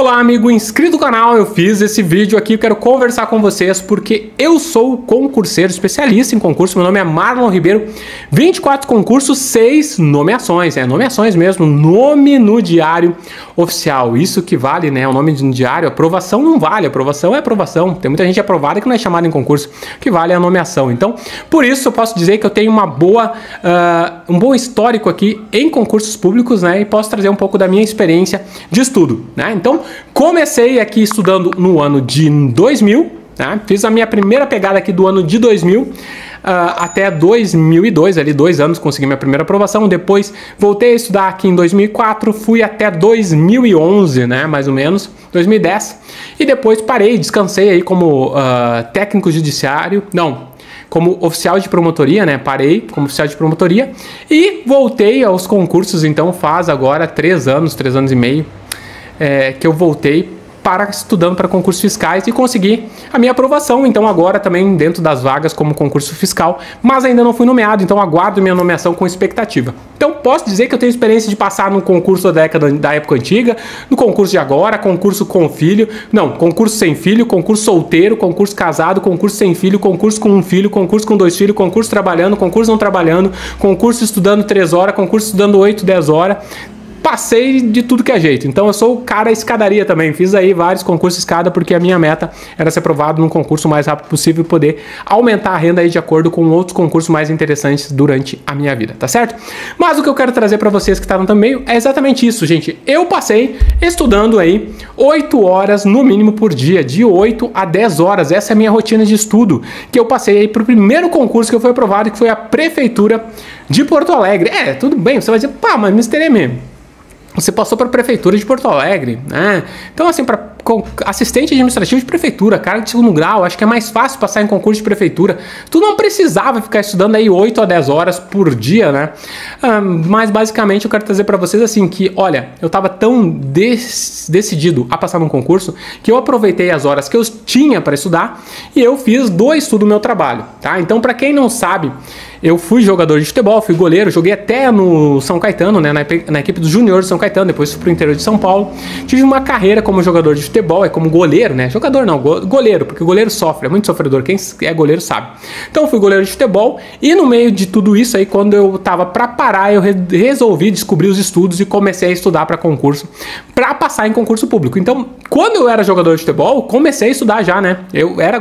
Olá, amigo inscrito do canal. Eu fiz esse vídeo aqui, eu quero conversar com vocês porque eu sou concurseiro especialista em concurso. Meu nome é Marlon Ribeiro. 24 concursos, 6 nomeações, nomeações mesmo, nome no diário oficial. Isso que vale, né? O nome no diário, aprovação não vale, aprovação é aprovação. Tem muita gente aprovada que não é chamada em concurso, o que vale é a nomeação. Então, por isso eu posso dizer que eu tenho uma boa, um bom histórico aqui em concursos públicos, né? E posso trazer um pouco da minha experiência de estudo, né? Então, comecei aqui estudando no ano de 2000, né? Fiz a minha primeira pegada aqui do ano de 2000 até 2002, ali 2 anos consegui minha primeira aprovação. Depois voltei a estudar aqui em 2004, fui até 2011, né? Mais ou menos, 2010. E depois parei, descansei aí como técnico judiciário, como oficial de promotoria, né? Parei como oficial de promotoria e voltei aos concursos. Então faz agora 3 anos e meio que eu voltei estudando para concursos fiscais e consegui a minha aprovação. Então agora também dentro das vagas como concurso fiscal, mas ainda não fui nomeado, então aguardo minha nomeação com expectativa. Então posso dizer que eu tenho experiência de passar no concurso da época antiga, no concurso de agora, concurso com filho, concurso sem filho, concurso solteiro, concurso casado, concurso sem filho, concurso com um filho, concurso com 2 filhos, concurso trabalhando, concurso não trabalhando, concurso estudando 3 horas, concurso estudando 8, 10 horas. Passei de tudo que é jeito. Então eu sou o cara escadaria também. Fiz aí vários concursos escada porque a minha meta era ser aprovado num concurso o mais rápido possível e poder aumentar a renda aí de acordo com outros concursos mais interessantes durante a minha vida, tá certo? Mas o que eu quero trazer para vocês que estavam também é exatamente isso, gente. Eu passei estudando aí 8 horas no mínimo por dia, de 8 a 10 horas. Essa é a minha rotina de estudo, que eu passei aí pro primeiro concurso que eu fui aprovado, que foi a Prefeitura de Porto Alegre. Tudo bem, você vai dizer, pá, mas Mr. M, você passou para a Prefeitura de Porto Alegre, né? Então, assim, para assistente administrativo de prefeitura, cargo de segundo grau, acho que é mais fácil passar em concurso de prefeitura. Tu não precisava ficar estudando aí 8 a 10 horas por dia, né? Mas, basicamente, eu quero trazer para vocês, assim, que, olha, eu estava tão decidido a passar num concurso que eu aproveitei as horas que eu tinha para estudar e eu fiz do estudo o meu trabalho, tá? Então, para quem não sabe, eu fui jogador de futebol, fui goleiro, joguei até no São Caetano, né, na equipe dos juniores de São Caetano, depois fui pro interior de São Paulo. Tive uma carreira como jogador de futebol, como goleiro, né? Jogador não, goleiro, porque o goleiro sofre, é muito sofredor, quem é goleiro sabe. Então fui goleiro de futebol e no meio de tudo isso aí, quando eu tava para parar, eu resolvi descobrir os estudos e comecei a estudar para concurso, para passar em concurso público. Então, quando eu era jogador de futebol, comecei a estudar já, né? Eu era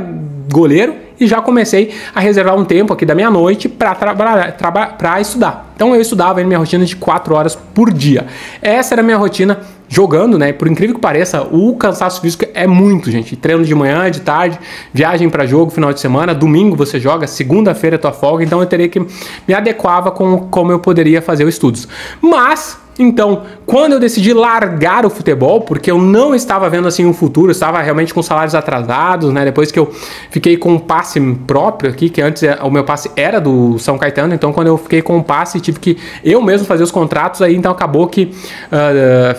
goleiro e já comecei a reservar um tempo aqui da minha noite para estudar. Então eu estudava em minha rotina de 4 horas por dia. Essa era a minha rotina jogando, né? Por incrível que pareça, o cansaço físico é muito, gente. Treino de manhã, de tarde, viagem para jogo, final de semana, domingo você joga, segunda-feira é tua folga, então eu teria que me adequava com como eu poderia fazer os estudos. Mas então, quando eu decidi largar o futebol, porque eu não estava vendo assim um futuro, estava realmente com salários atrasados, né? Depois que eu fiquei com um passe próprio aqui, que antes o meu passe era do São Caetano, então quando eu fiquei com um passe, tive que eu mesmo fazer os contratos, aí então acabou que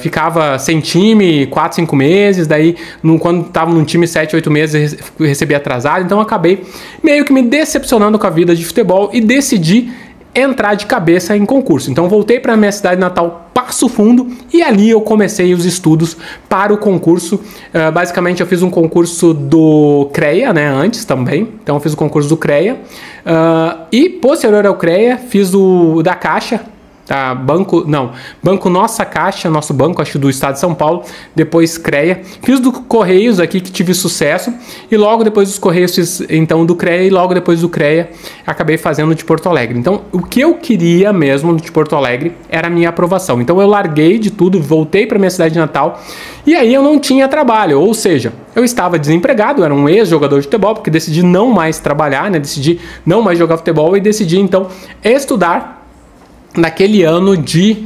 ficava sem time 4, 5 meses, daí quando estava num time 7, 8 meses eu recebi atrasado, então acabei meio que me decepcionando com a vida de futebol e decidi entrar de cabeça em concurso. Então voltei para minha cidade natal, Passo Fundo, e ali eu comecei os estudos para o concurso. Basicamente eu fiz um concurso do CREA, né, antes também. Então eu fiz o concurso do CREA e posterior ao CREA fiz o da Caixa, tá? Banco Nossa Caixa, nosso banco, acho do estado de São Paulo, depois CREA. Fiz do Correios aqui, que tive sucesso, e logo depois dos Correios fiz então do CREA, e logo depois do CREA acabei fazendo de Porto Alegre. Então o que eu queria mesmo de Porto Alegre era a minha aprovação. Então eu larguei de tudo, voltei para minha cidade natal, e aí eu não tinha trabalho, ou seja, eu estava desempregado, era um ex-jogador de futebol, porque decidi não mais trabalhar, né? Decidi não mais jogar futebol e decidi então estudar naquele ano de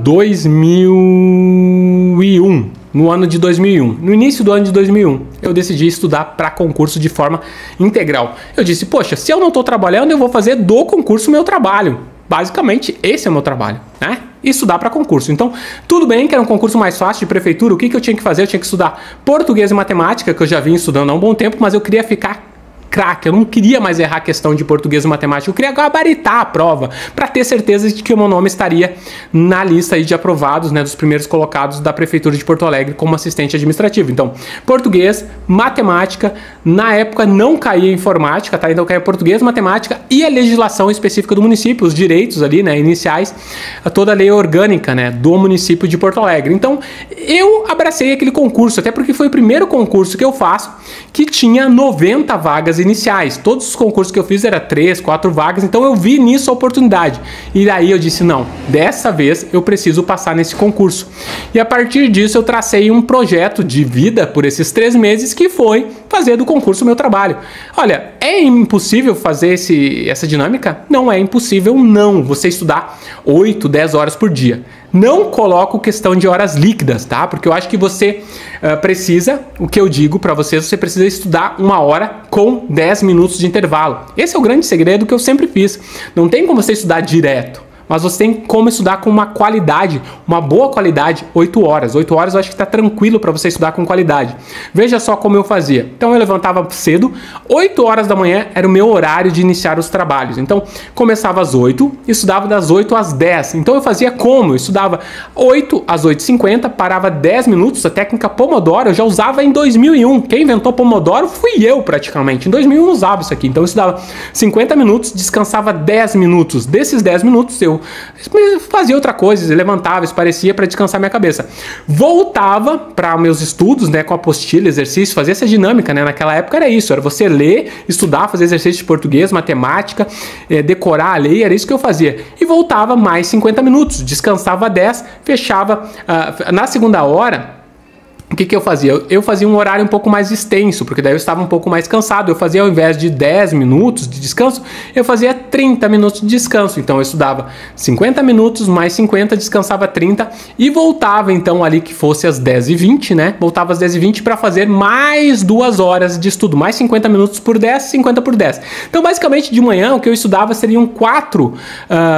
2001, no ano de 2001, no início do ano de 2001, eu decidi estudar para concurso de forma integral. Eu disse, poxa, se eu não estou trabalhando, eu vou fazer do concurso meu trabalho. Basicamente, esse é o meu trabalho, né? Estudar para concurso. Então, tudo bem que era um concurso mais fácil de prefeitura, o que eu tinha que fazer? Eu tinha que estudar português e matemática, que eu já vinha estudando há um bom tempo, mas eu queria ficar craque, eu não queria mais errar a questão de português e matemática, eu queria gabaritar a prova, para ter certeza de que o meu nome estaria na lista aí de aprovados, né, dos primeiros colocados da Prefeitura de Porto Alegre como assistente administrativo. Então, português, matemática, na época não caía informática, tá? Então caía português, matemática e a legislação específica do município, os direitos ali, né, iniciais, toda a lei orgânica, né, do município de Porto Alegre. Então, eu abracei aquele concurso, até porque foi o primeiro concurso que eu faço que tinha 90 vagas iniciais. Todos os concursos que eu fiz era 3, 4 vagas, então eu vi nisso a oportunidade. E daí eu disse, não, dessa vez eu preciso passar nesse concurso. E a partir disso eu tracei um projeto de vida por esses 3 meses que foi fazer do concurso o meu trabalho. Olha, é impossível fazer essa dinâmica? Não é impossível, não. Você estudar 8, 10 horas por dia. Não coloco questão de horas líquidas, tá? Porque eu acho que você precisa, o que eu digo para vocês, você precisa estudar 1 hora com 10 minutos de intervalo. Esse é o grande segredo que eu sempre fiz. Não tem como você estudar direto, mas você tem como estudar com uma qualidade, uma boa qualidade, 8 horas. 8 horas eu acho que está tranquilo para você estudar com qualidade. Veja só como eu fazia. Então eu levantava cedo, 8 horas da manhã era o meu horário de iniciar os trabalhos. Então começava às 8, estudava das 8 às 10. Então eu fazia como? Eu estudava 8 às 8h50, parava 10 minutos, a técnica Pomodoro eu já usava em 2001. Quem inventou Pomodoro fui eu praticamente. Em 2001 eu usava isso aqui. Então eu estudava 50 minutos, descansava 10 minutos. Desses 10 minutos eu fazia outra coisa, levantava, esparecia para descansar minha cabeça. Voltava para meus estudos, né, com apostila, exercício, fazia essa dinâmica, né? Naquela época era isso, era você ler, estudar, fazer exercício de português, matemática, decorar a lei, era isso que eu fazia. E voltava mais 50 minutos, descansava 10, fechava. Na segunda hora, o que eu fazia? Eu fazia um horário um pouco mais extenso, porque daí eu estava um pouco mais cansado. Eu fazia, ao invés de 10 minutos de descanso, eu fazia 30 minutos de descanso. Então eu estudava 50 minutos, mais 50, descansava 30 e voltava então ali que fosse às 10h20, né? Voltava às 10h20 para fazer mais 2 horas de estudo, mais 50 minutos por 10, 50 por 10. Então basicamente de manhã o que eu estudava seriam 4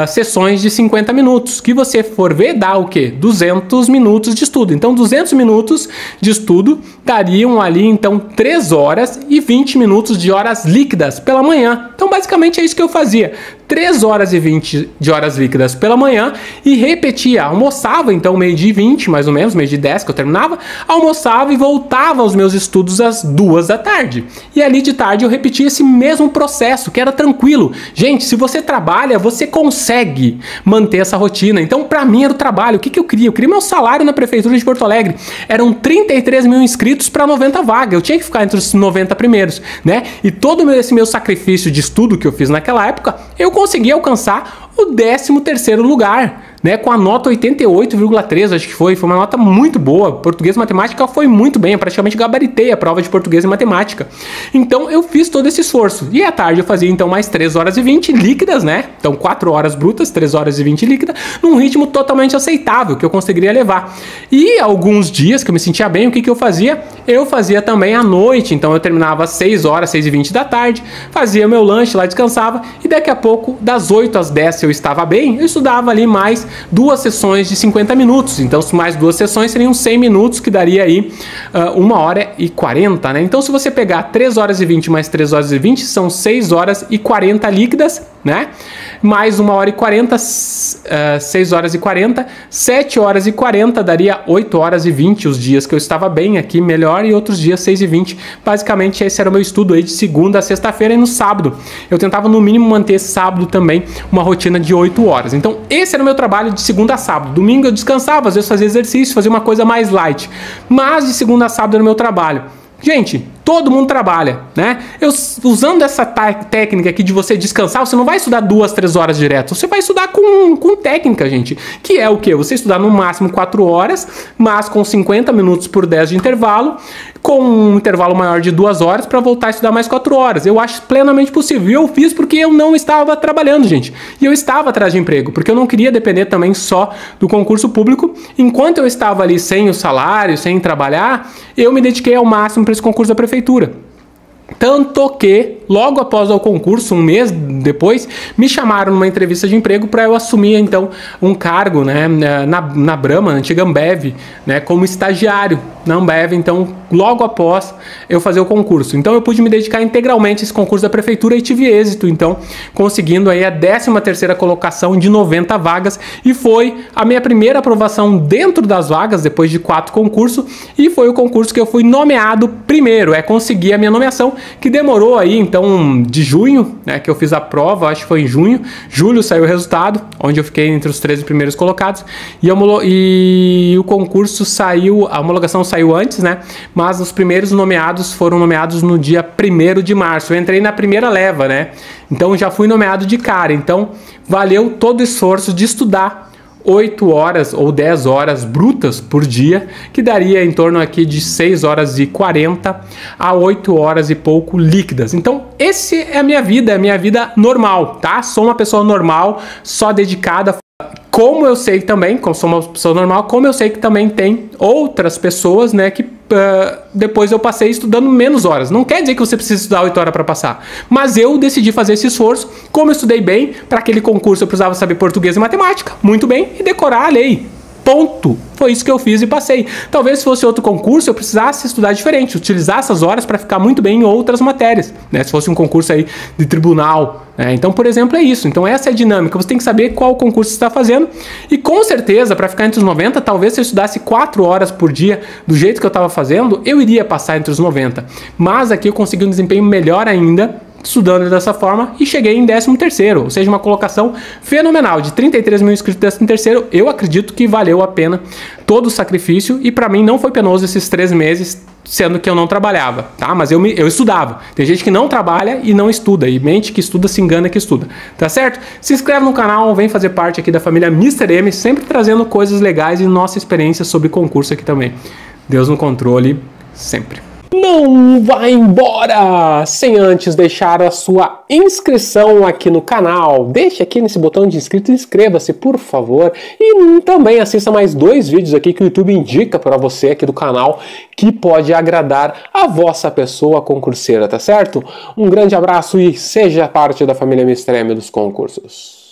sessões de 50 minutos, que você for ver dá o quê? 200 minutos de estudo. Então 200 minutos de estudo dariam ali então 3 horas e 20 minutos de horas líquidas pela manhã. Então basicamente é isso que eu fazia. 3 horas e 20 de horas líquidas pela manhã e repetia, almoçava então 12h20 mais ou menos, 12h10 que eu terminava, almoçava e voltava aos meus estudos às 2 da tarde. E ali de tarde eu repetia esse mesmo processo, que era tranquilo. Gente, se você trabalha, você consegue manter essa rotina. Então para mim era o trabalho. O que eu queria? Eu queria meu salário na Prefeitura de Porto Alegre. Eram 33 mil inscritos para 90 vagas. Eu tinha que ficar entre os 90 primeiros, né? E todo esse meu sacrifício de estudo que eu fiz naquela época, eu consegui alcançar o 13º lugar, né, com a nota 88,3, acho que foi uma nota muito boa. Português e matemática foi muito bem, eu praticamente gabaritei a prova de português e matemática. Então eu fiz todo esse esforço. E à tarde eu fazia então mais 3 horas e 20 líquidas, né? Então 4 horas brutas, 3 horas e 20 líquidas, num ritmo totalmente aceitável, que eu conseguiria levar. E alguns dias que eu me sentia bem, o que eu fazia? Eu fazia também à noite, então eu terminava às 6 horas, 6h20 da tarde, fazia meu lanche lá, descansava, e daqui a pouco, das 8 às 10, se eu estava bem, eu estudava ali mais 2 sessões de 50 minutos. Então, mais 2 sessões seriam 100 minutos, que daria aí 1 hora e 40, né? Então, se você pegar 3 horas e 20 mais 3 horas e 20, são 6 horas e 40 líquidas, né? Mais 1 hora e 40, 6 horas e 40, 7 horas e 40, daria 8 horas e 20 os dias que eu estava bem aqui, melhor, e outros dias 6 e 20. Basicamente, esse era o meu estudo aí de segunda a sexta-feira, e no sábado eu tentava no mínimo manter sábado também uma rotina de 8 horas. Então, esse era o meu trabalho de segunda a sábado. Domingo eu descansava, às vezes fazia exercício, fazia uma coisa mais light. Mas de segunda a sábado era o meu trabalho. Gente, todo mundo trabalha, né? Usando essa técnica aqui de você descansar, você não vai estudar 2, 3 horas direto. Você vai estudar com técnica, gente. Que é o quê? Você estudar no máximo 4 horas, mas com 50 minutos por 10 de intervalo, com um intervalo maior de 2 horas para voltar a estudar mais 4 horas. Eu acho plenamente possível. Eu fiz porque eu não estava trabalhando, gente. E eu estava atrás de emprego, porque eu não queria depender também só do concurso público. Enquanto eu estava ali sem o salário, sem trabalhar, eu me dediquei ao máximo para esse concurso da prefeitura. Tanto que, logo após o concurso, um mês depois, me chamaram numa entrevista de emprego para eu assumir, então, um cargo, né, na Brahma, antiga Ambev, né, como estagiário. na Ambev, então logo após eu fazer o concurso. Então eu pude me dedicar integralmente a esse concurso da prefeitura e tive êxito, então conseguindo aí a 13ª colocação de 90 vagas, e foi a minha primeira aprovação dentro das vagas depois de 4 concursos, e foi o concurso que eu fui nomeado primeiro, consegui a minha nomeação, que demorou aí então de junho, né, que eu fiz a prova, acho que foi em junho, julho saiu o resultado, onde eu fiquei entre os 13 primeiros colocados, e o concurso saiu, a homologação saiu antes, né, mas os primeiros nomeados foram nomeados no dia 1º de março, eu entrei na primeira leva, né, então já fui nomeado de cara, então valeu todo o esforço de estudar 8 horas ou 10 horas brutas por dia, que daria em torno aqui de 6 horas e 40 a 8 horas e pouco líquidas. Então, esse é a minha vida normal, tá? Sou uma pessoa normal, só dedicada. Como eu sei também, como sou uma pessoa normal, como eu sei que também tem outras pessoas, né, que depois eu passei estudando menos horas. Não quer dizer que você precisa estudar 8 horas para passar, mas eu decidi fazer esse esforço. Como eu estudei bem, para aquele concurso eu precisava saber português e matemática, muito bem, e decorar a lei. Ponto. Foi isso que eu fiz e passei. Talvez se fosse outro concurso eu precisasse estudar diferente, utilizar essas horas para ficar muito bem em outras matérias, né? Se fosse um concurso aí de tribunal, né? Então, por exemplo, é isso. Então essa é a dinâmica. Você tem que saber qual concurso você está fazendo, e com certeza para ficar entre os 90, talvez se eu estudasse 4 horas por dia do jeito que eu estava fazendo, eu iria passar entre os 90. Mas aqui eu consegui um desempenho melhor ainda estudando dessa forma e cheguei em 13º, ou seja, uma colocação fenomenal. De 33 mil inscritos, 13º, eu acredito que valeu a pena todo o sacrifício, e para mim não foi penoso esses 3 meses, sendo que eu não trabalhava, tá? Mas eu estudava. Tem gente que não trabalha e não estuda, e mente que estuda se engana que estuda, tá certo? Se inscreve no canal, vem fazer parte aqui da família Mr. M, sempre trazendo coisas legais e nossa experiência sobre concurso aqui também. Deus no controle, sempre. Não vai embora sem antes deixar a sua inscrição aqui no canal. Deixe aqui nesse botão de inscrito e inscreva-se, por favor. E também assista mais 2 vídeos aqui que o YouTube indica para você aqui do canal, que pode agradar a vossa pessoa concurseira, tá certo? Um grande abraço e seja parte da família Mr. M dos concursos.